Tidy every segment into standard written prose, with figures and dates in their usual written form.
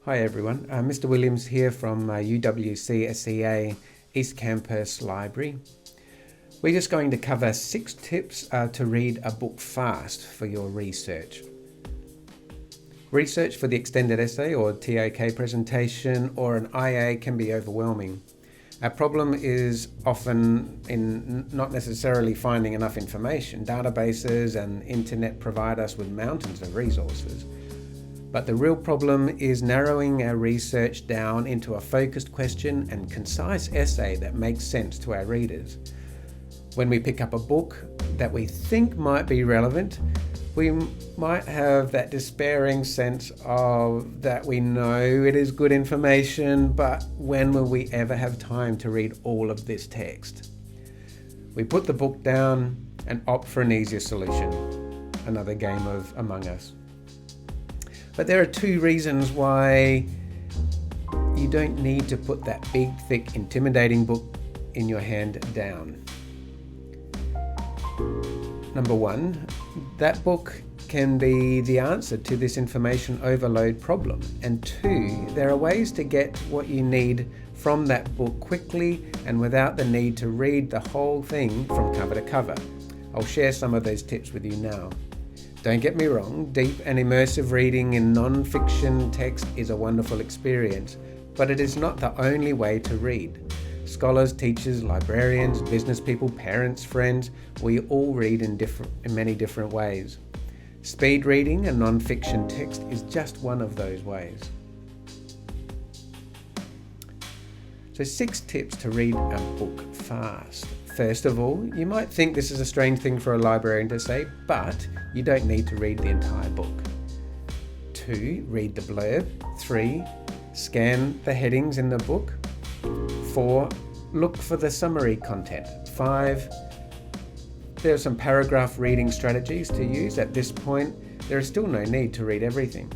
Hi everyone, Mr. Williams here from UWC SEA East Campus Library. We're just going to cover 6 tips to read a book fast for your research. Research for the extended essay or TOK presentation or an IA can be overwhelming. Our problem is often in not necessarily finding enough information. Databases and internet provide us with mountains of resources. But the real problem is narrowing our research down into a focused question and concise essay that makes sense to our readers. When we pick up a book that we think might be relevant, we might have that despairing sense of that we know it is good information, but when will we ever have time to read all of this text? We put the book down and opt for an easier solution, another game of Among Us. But there are 2 reasons why you don't need to put that big, thick, intimidating book in your hand down. Number 1, that book can be the answer to this information overload problem. And 2, there are ways to get what you need from that book quickly and without the need to read the whole thing from cover to cover. I'll share some of those tips with you now. Don't get me wrong, deep and immersive reading in non-fiction text is a wonderful experience, but it is not the only way to read. Scholars, teachers, librarians, business people, parents, friends, we all read in many different ways. Speed reading and non-fiction text is just one of those ways. So 6 tips to read a book fast. First of all, you might think this is a strange thing for a librarian to say, but you don't need to read the entire book. 2, read the blurb. 3, scan the headings in the book. 4, look for the summary content. 5, there are some paragraph reading strategies to use. At this point, there is still no need to read everything.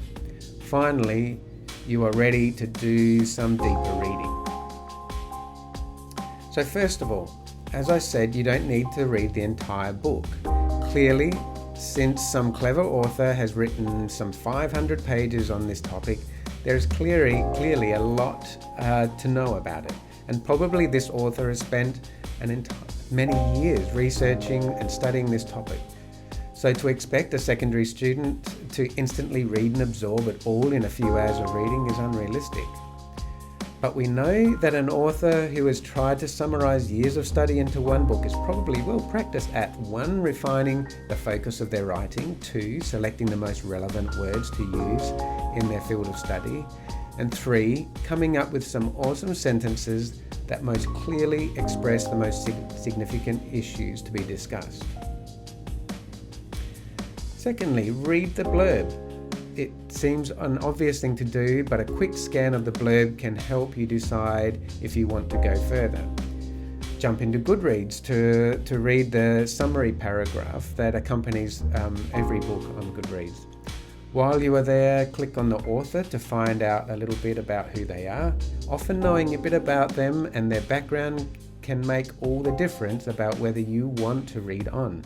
Finally, you are ready to do some deeper reading. So first of all, as I said, you don't need to read the entire book. Clearly, since some clever author has written some 500 pages on this topic, there is clearly a lot to know about it. And probably this author has spent many years researching and studying this topic. So to expect a secondary student to instantly read and absorb it all in a few hours of reading is unrealistic. But we know that an author who has tried to summarize years of study into one book is probably well practiced at 1, refining the focus of their writing, 2, selecting the most relevant words to use in their field of study, and 3, coming up with some awesome sentences that most clearly express the most significant issues to be discussed. Secondly, read the blurb. It seems an obvious thing to do, but a quick scan of the blurb can help you decide if you want to go further. Jump into Goodreads to read the summary paragraph that accompanies every book on Goodreads. While you are there, click on the author to find out a little bit about who they are. Often knowing a bit about them and their background can make all the difference about whether you want to read on.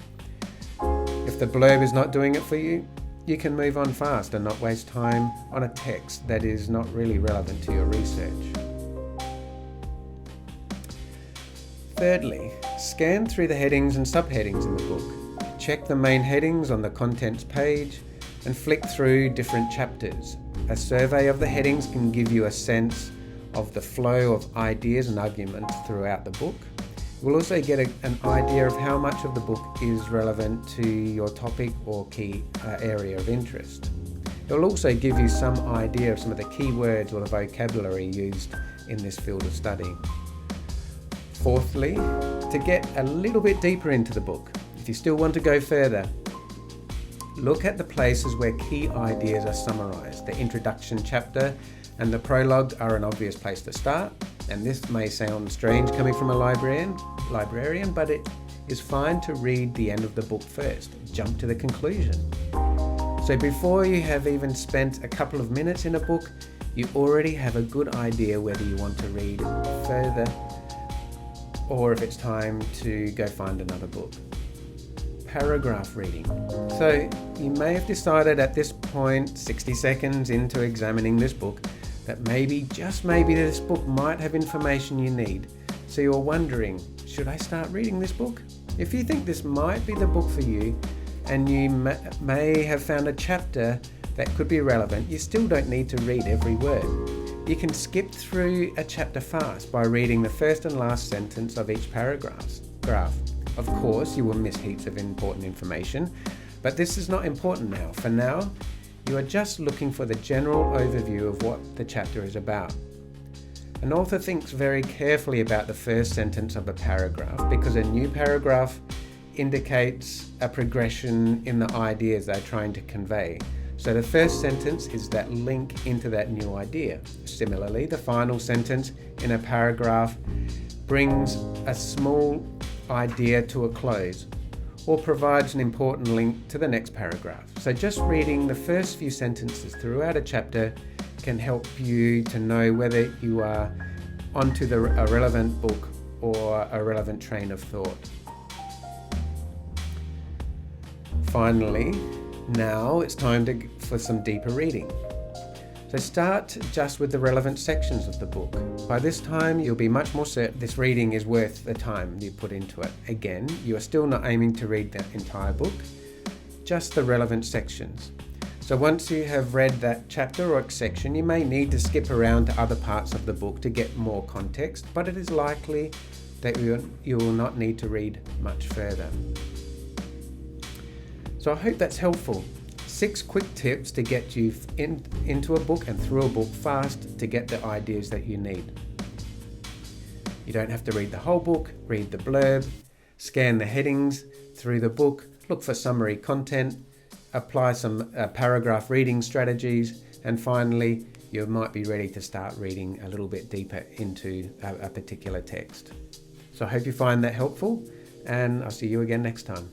If the blurb is not doing it for you, you can move on fast and not waste time on a text that is not really relevant to your research. Thirdly, scan through the headings and subheadings in the book. Check the main headings on the contents page and flick through different chapters. A survey of the headings can give you a sense of the flow of ideas and arguments throughout the book. You will also get an idea of how much of the book is relevant to your topic or key area of interest. It will also give you some idea of some of the key words or the vocabulary used in this field of study. Fourthly, to get a little bit deeper into the book, if you still want to go further, look at the places where key ideas are summarized. The introduction chapter and the prologue are an obvious place to start, and this may sound strange coming from a librarian, but it is fine to read the end of the book first. Jump to the conclusion. So before you have even spent a couple of minutes in a book, you already have a good idea whether you want to read further or if it's time to go find another book. Paragraph reading. So you may have decided at this point, 60 seconds into examining this book, that maybe, just maybe, this book might have information you need. So you're wondering, should I start reading this book? If you think this might be the book for you, and you may have found a chapter that could be relevant, you still don't need to read every word. You can skip through a chapter fast by reading the first and last sentence of each paragraph. Of course, you will miss heaps of important information, but this is not important now. For now, you are just looking for the general overview of what the chapter is about. An author thinks very carefully about the first sentence of a paragraph because a new paragraph indicates a progression in the ideas they're trying to convey. So the first sentence is that link into that new idea. Similarly, the final sentence in a paragraph brings a small idea to a close or provides an important link to the next paragraph. So just reading the first few sentences throughout a chapter can help you to know whether you are onto a relevant book or a relevant train of thought. Finally, now it's time for some deeper reading. So start just with the relevant sections of the book. By this time, you'll be much more certain this reading is worth the time you put into it. Again, you are still not aiming to read the entire book, just the relevant sections. So once you have read that chapter or section, you may need to skip around to other parts of the book to get more context, but it is likely that you will not need to read much further. So I hope that's helpful. 6 quick tips to get you into a book and through a book fast to get the ideas that you need. You don't have to read the whole book, read the blurb, scan the headings through the book, look for summary content, apply some paragraph reading strategies, and finally, you might be ready to start reading a little bit deeper into a particular text. So I hope you find that helpful, and I'll see you again next time.